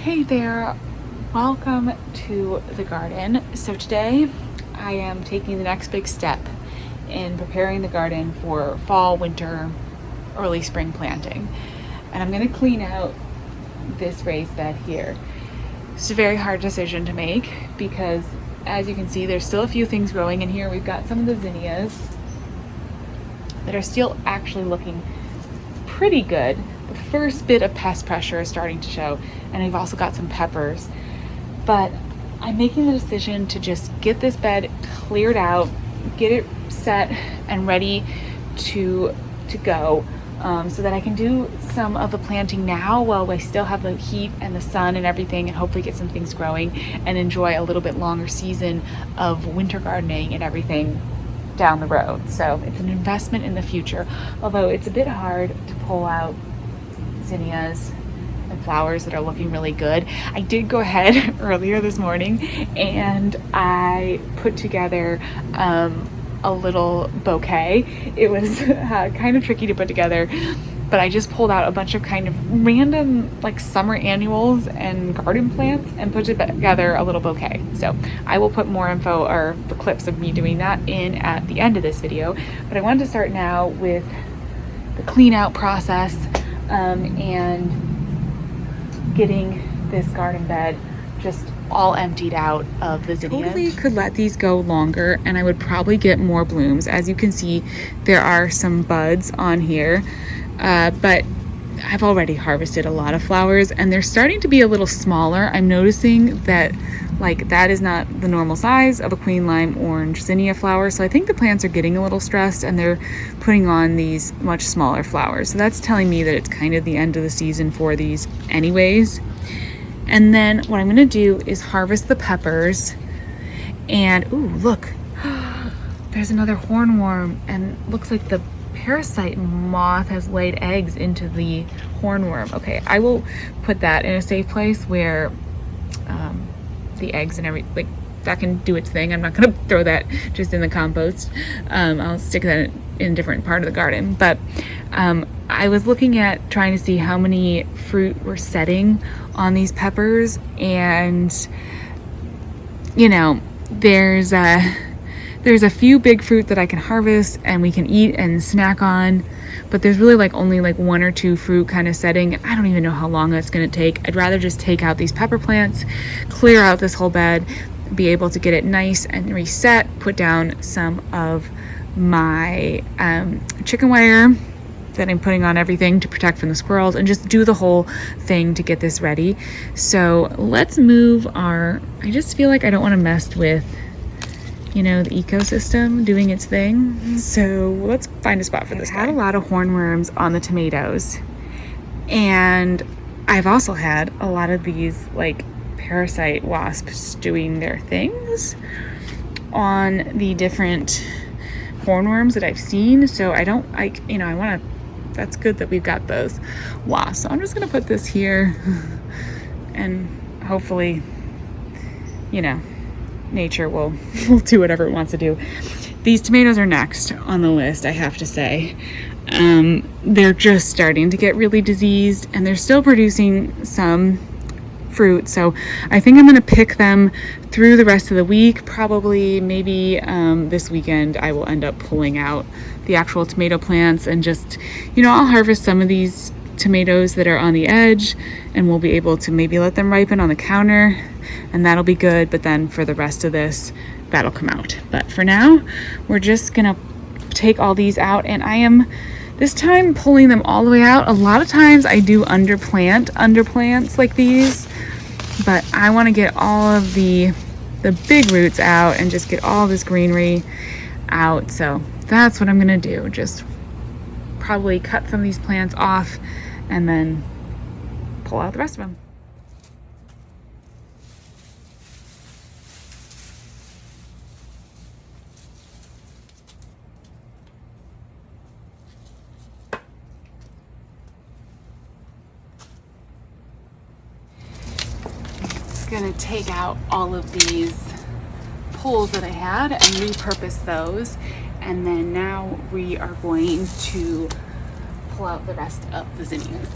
Hey there, welcome to the garden. So today I am taking the next big step in preparing the garden for fall, winter, early spring planting. And I'm going to clean out this raised bed here. It's a very hard decision to make because, as you can see, there's still a few things growing in here. We've got some of the zinnias that are still actually looking pretty good. The first bit of pest pressure is starting to show, and we've also got some peppers. But I'm making the decision to just get this bed cleared out, get it set and ready to go, so that I can do some of the planting now while I still have the heat and the sun and everything, and hopefully get some things growing and enjoy a little bit longer season of winter gardening and everything down the road. So it's an investment in the future, although it's a bit hard to pull out zinnias and flowers that are looking really good. I did go ahead earlier this morning and I put together a little bouquet. It was kind of tricky to put together, but I just pulled out a bunch of kind of random like summer annuals and garden plants and put together a little bouquet. So I will put more info or the clips of me doing that in at the end of this video, but I wanted to start now with the clean out process and getting this garden bed just all emptied out of the zinnias. Totally could let these go longer and I would probably get more blooms. As you can see, there are some buds on here, but I've already harvested a lot of flowers and they're starting to be a little smaller. I'm noticing that that is not the normal size of a queen lime orange zinnia flower. So I think the plants are getting a little stressed and they're putting on these much smaller flowers. So that's telling me that it's kind of the end of the season for these anyways. And then what I'm gonna do is harvest the peppers and, ooh, look, there's another hornworm and looks like the parasite moth has laid eggs into the hornworm. Okay, I will put that in a safe place where the eggs and everything, that can do its thing. I'm not gonna throw that just in the compost. I'll stick that in a different part of the garden. But I was looking at trying to see how many fruit were setting on these peppers, and you know, there's a few big fruit that I can harvest and we can eat and snack on, but there's really only one or two fruit kind of setting. I don't even know how long that's going to take. I'd rather just take out these pepper plants, clear out this whole bed, be able to get it nice and reset, put down some of my chicken wire that I'm putting on everything to protect from the squirrels, and just do the whole thing to get this ready. So let's move I just feel like I don't want to mess with the ecosystem doing its thing. So let's find a spot for this guy. I've had a lot of hornworms on the tomatoes, and I've also had a lot of these parasite wasps doing their things on the different hornworms that I've seen. So I want to, that's good that we've got those wasps. So I'm just going to put this here and hopefully, nature will do whatever it wants to do. These tomatoes are next on the list, I have to say. They're just starting to get really diseased and they're still producing some fruit. So I think I'm going to pick them through the rest of the week. Probably maybe this weekend I will end up pulling out the actual tomato plants and just, I'll harvest some of these tomatoes that are on the edge and we'll be able to maybe let them ripen on the counter, and that'll be good. But then for the rest of this, that'll come out. But for now, we're just gonna take all these out, and I am this time pulling them all the way out. A lot of times I do underplants like these, but I want to get all of the big roots out and just get all this greenery out. So that's what I'm gonna do. Just probably cut some of these plants off and then pull out the rest of them. Gonna take out all of these poles that I had and repurpose those, and then now we are going to pull out the rest of the zinnias.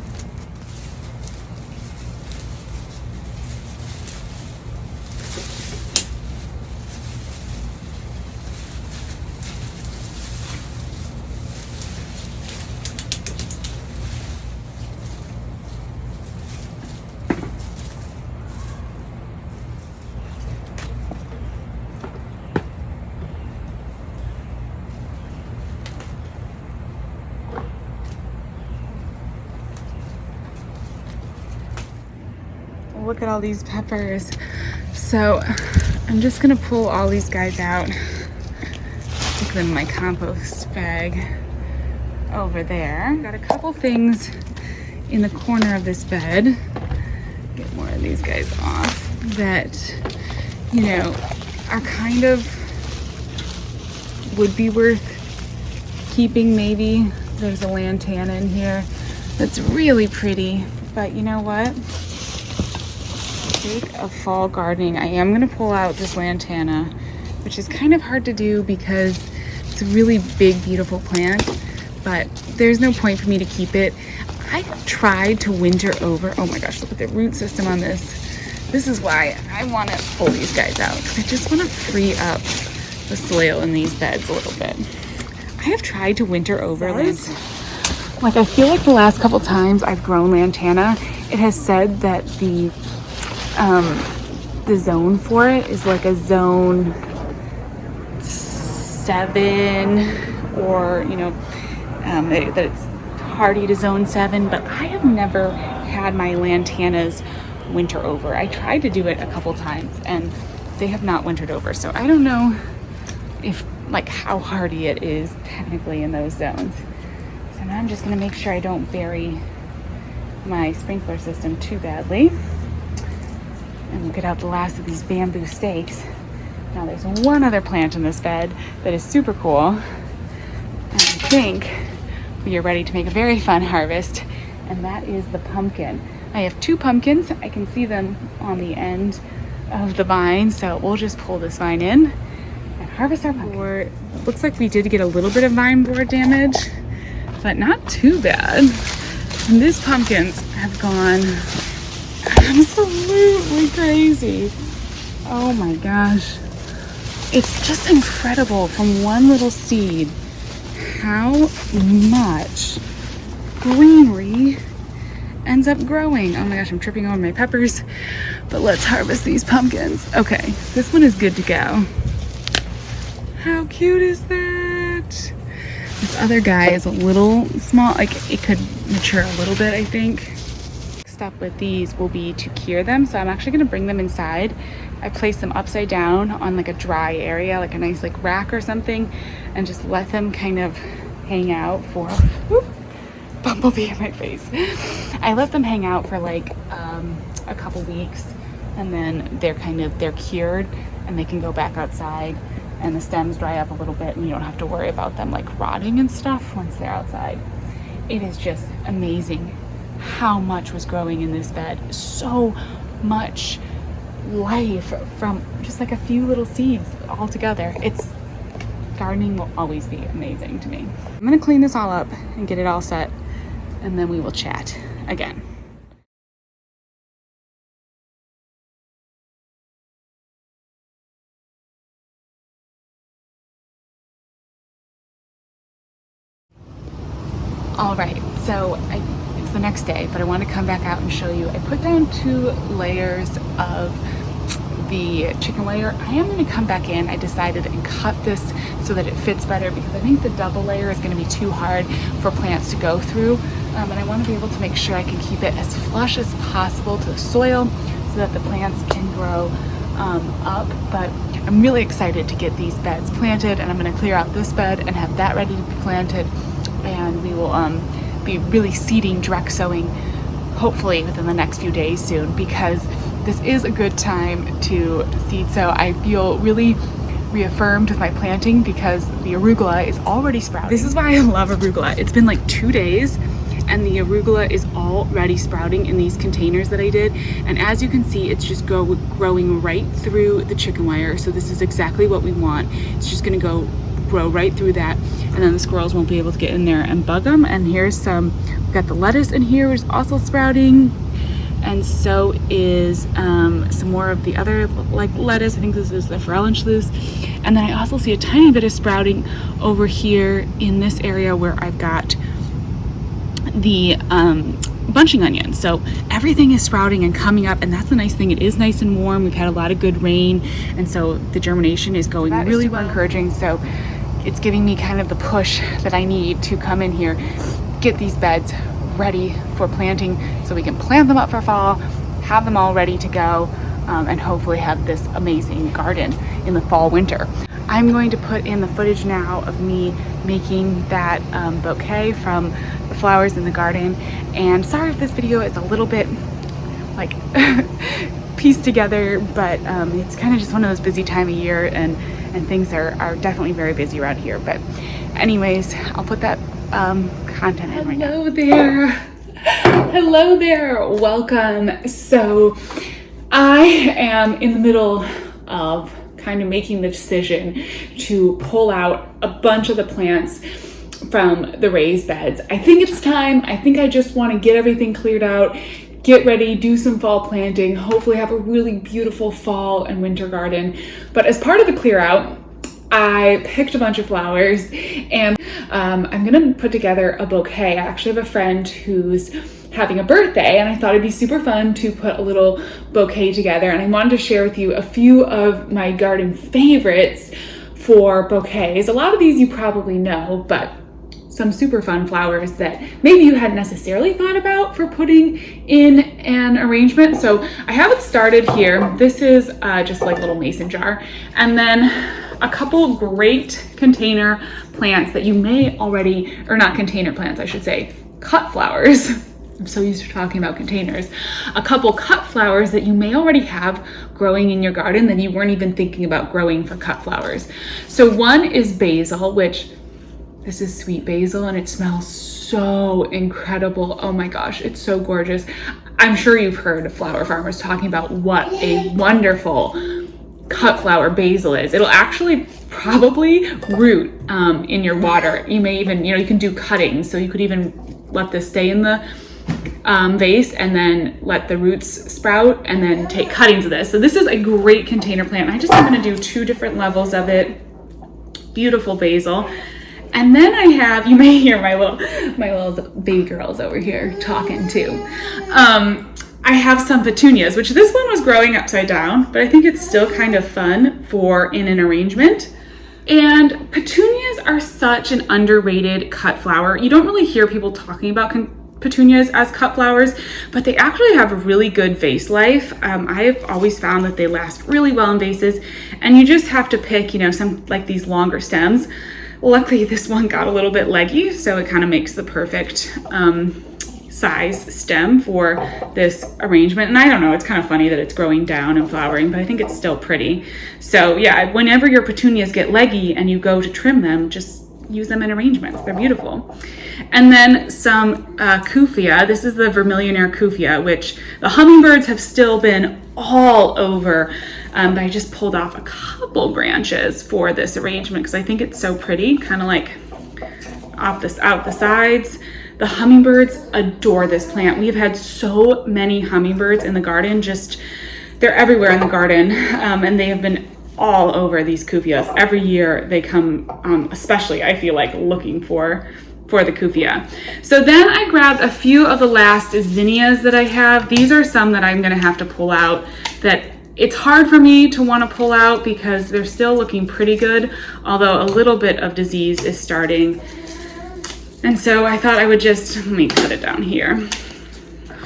Look at all these peppers. So I'm just gonna pull all these guys out, put them in my compost bag over there. Got a couple things in the corner of this bed. Get more of these guys off that, you know, are kind of would be worth keeping maybe. There's a lantana in here that's really pretty, but you know what? For the sake of fall gardening, I am gonna pull out this lantana, which is kind of hard to do because it's a really big, beautiful plant, but there's no point for me to keep it. I have tried to winter over. Oh my gosh, look at the root system on this. This is why I want to pull these guys out, because I just want to free up the soil in these beds a little bit. I have tried to winter over this. Like, I feel like the last couple times I've grown lantana, it has said that the zone for it is like a zone 7, or you know, that it's hardy to zone 7, but I have never had my lantanas winter over. I tried to do it a couple times and they have not wintered over, so I don't know if like how hardy it is technically in those zones. So now I'm just going to make sure I don't bury my sprinkler system too badly, and we'll get out the last of these bamboo stakes. Now there's one other plant in this bed that is super cool, and I think we are ready to make a very fun harvest, and that is the pumpkin. I have 2 pumpkins. I can see them on the end of the vine, so we'll just pull this vine in and harvest our pumpkin. Looks like we did get a little bit of vine board damage, but not too bad. And these pumpkins have gone absolutely crazy. Oh my gosh. It's just incredible from one little seed how much greenery ends up growing. Oh my gosh, I'm tripping over my peppers, but let's harvest these pumpkins. Okay, this one is good to go. How cute is that? This other guy is a little small, like it could mature a little bit, I think. Next step with these will be to cure them, so I'm actually gonna bring them inside. I place them upside down on like a dry area, like a nice like rack or something, and just let them kind of hang out for, whoop, bumblebee in my face. I let them hang out for like a couple weeks, and then they're cured and they can go back outside and the stems dry up a little bit and you don't have to worry about them like rotting and stuff once they're outside. It is just amazing how much was growing in this bed. So much life from just like a few little seeds all together. Gardening will always be amazing to me. I'm gonna clean this all up and get it all set, and then we will chat again. All right, so it's the next day, but I want to come back out and show you. I put down 2 layers of the chicken wire. I am going to come back in. I decided and cut this so that it fits better, because I think the double layer is going to be too hard for plants to go through, and I want to be able to make sure I can keep it as flush as possible to the soil so that the plants can grow up. But I'm really excited to get these beds planted, and I'm going to clear out this bed and have that ready to be planted, and we will be really seeding, direct sowing, hopefully within the next few days soon, because this is a good time to seed sow. I feel really reaffirmed with my planting because the arugula is already sprouting. This is why I love arugula. It's been like 2 days and the arugula is already sprouting in these containers that I did. And as you can see, it's just growing right through the chicken wire. So this is exactly what we want. It's just gonna grow right through that, and then the squirrels won't be able to get in there and bug them. And here's we've got the lettuce in here, which is also sprouting. And so is some more of the other like lettuce. I think this is the Frauenschluss. And then I also see a tiny bit of sprouting over here in this area where I've got the bunching onions. So everything is sprouting and coming up, and that's the nice thing. It is nice and warm. We've had a lot of good rain, and so the germination is going really well. Encouraging. So it's giving me kind of the push that I need to come in here, get these beds ready for planting so we can plant them up for fall, have them all ready to go, and hopefully have this amazing garden in the fall winter. I'm going to put in the footage now of me making that bouquet from the flowers in the garden. And sorry if this video is a little bit like pieced together, but it's kind of just one of those busy time of year, and things are definitely very busy around here. But anyways, I'll put that content in right now. Hello there, welcome. So I am in the middle of kind of making the decision to pull out a bunch of the plants from the raised beds. I think it's time. I think I just want to get everything cleared out, get ready, do some fall planting, hopefully have a really beautiful fall and winter garden. But as part of the clear out, I picked a bunch of flowers, and I'm gonna put together a bouquet. I actually have a friend who's having a birthday, and I thought it'd be super fun to put a little bouquet together, and I wanted to share with you a few of my garden favorites for bouquets. A lot of these you probably know, but some super fun flowers that maybe you hadn't necessarily thought about for putting in an arrangement. So I have it started here. This is just like a little mason jar, and then a couple great container plants that you may already, or not container plants, I should say, cut flowers. I'm so used to talking about containers. A couple cut flowers that you may already have growing in your garden that you weren't even thinking about growing for cut flowers. So one is basil, which this is sweet basil, and it smells so incredible. Oh my gosh, it's so gorgeous. I'm sure you've heard flower farmers talking about what a wonderful cut flower basil is. It'll actually probably root in your water. You may even, you can do cuttings. So you could even let this stay in the vase and then let the roots sprout and then take cuttings of this. So this is a great container plant. I just am going to do 2 different levels of it. Beautiful basil. And then I have, you may hear my little baby girls over here talking too. I have some petunias, which this one was growing upside down, but I think it's still kind of fun for in an arrangement. And petunias are such an underrated cut flower. You don't really hear people talking about petunias as cut flowers, but they actually have a really good vase life. I've always found that they last really well in vases, and you just have to pick, some like these longer stems. Luckily, this one got a little bit leggy, so it kind of makes the perfect size stem for this arrangement. And I don't know, it's kind of funny that it's growing down and flowering, but I think it's still pretty. So yeah, whenever your petunias get leggy and you go to trim them, just use them in arrangements. They're beautiful. And then some Kufia. This is the Vermillionaire Kufia, which the hummingbirds have still been all over. But I just pulled off a couple branches for this arrangement because I think it's so pretty, kind of like out the sides. The hummingbirds adore this plant. We've had so many hummingbirds in the garden, they're everywhere in the garden, and they have been all over these Kufias. Every year they come, especially I feel like looking for the Kufia. So then I grabbed a few of the last zinnias that I have. These are some that I'm gonna have to pull out that it's hard for me to want to pull out because they're still looking pretty good, although a little bit of disease is starting. And so I thought I would let me cut it down here,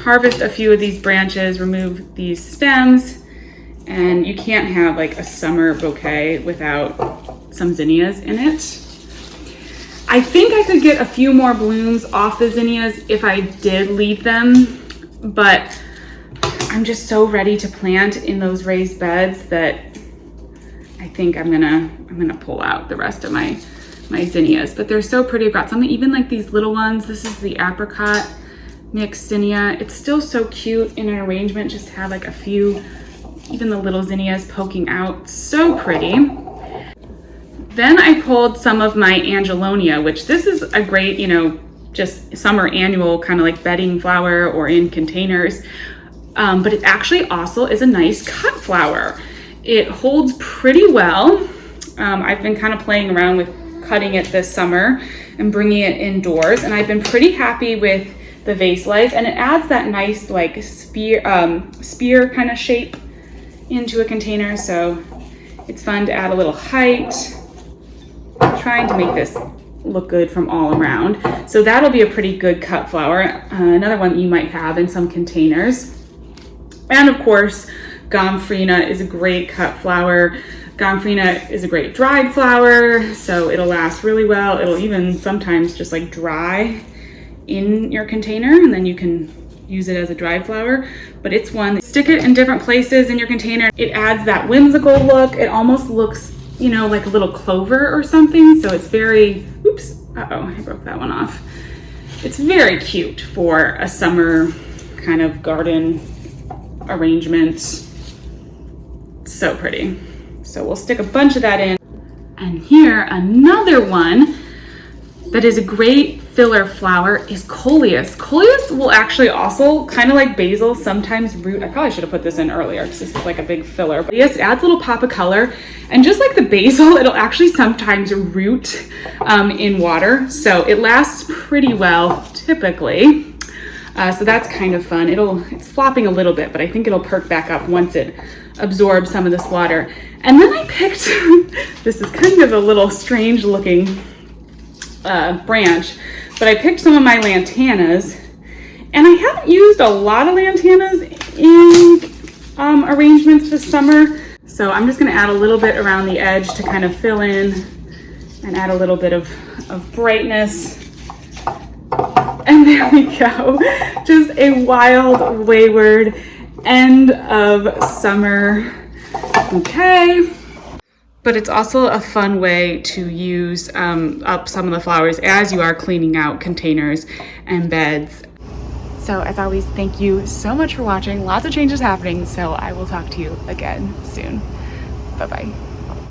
harvest a few of these branches, remove these stems, and you can't have like a summer bouquet without some zinnias in it. I think I could get a few more blooms off the zinnias if I did leave them, but I'm just so ready to plant in those raised beds that I think I'm gonna pull out the rest of my zinnias. But they're so pretty. I've got some even like these little ones. This is the apricot mixed zinnia. It's still so cute in an arrangement just to have like a few, even the little zinnias poking out. So pretty. Then I pulled some of my Angelonia, which this is a great, just summer annual kind of like bedding flower or in containers. But it actually also is a nice cut flower. It holds pretty well. I've been kind of playing around with cutting it this summer and bringing it indoors, and I've been pretty happy with the vase life, and it adds that nice like spear kind of shape into a container, so it's fun to add a little height. I'm trying to make this look good from all around. So that'll be a pretty good cut flower. Another one you might have in some containers. And of course, Gomphrena is a great cut flower. Gomphrena is a great dried flower, so it'll last really well. It'll even sometimes just like dry in your container, and then you can use it as a dried flower. But it's one that stick it in different places in your container. It adds that whimsical look. It almost looks, you know, like a little clover or something. So it's very, oops, uh-oh, I broke that one off. It's very cute for a summer kind of garden arrangement. So pretty. So we'll stick a bunch of that in. And here, another one that is a great filler flower is Coleus. Coleus will actually also, kind of like basil, sometimes root. I probably should have put this in earlier because this is like a big filler. But yes, it adds a little pop of color. And just like the basil, it'll actually sometimes root in water. So it lasts pretty well, typically. So that's kind of fun. It's flopping a little bit, but I think it'll perk back up once it absorbs some of this water. And then I picked, this is kind of a little strange looking branch, but I picked some of my lantanas, and I haven't used a lot of lantanas in arrangements this summer. So I'm just gonna add a little bit around the edge to kind of fill in and add a little bit of brightness. And there we go. Just a wild, wayward end of summer bouquet. But it's also a fun way to use up some of the flowers as you are cleaning out containers and beds. So as always, thank you so much for watching. Lots of changes happening, so I will talk to you again soon. Bye-bye.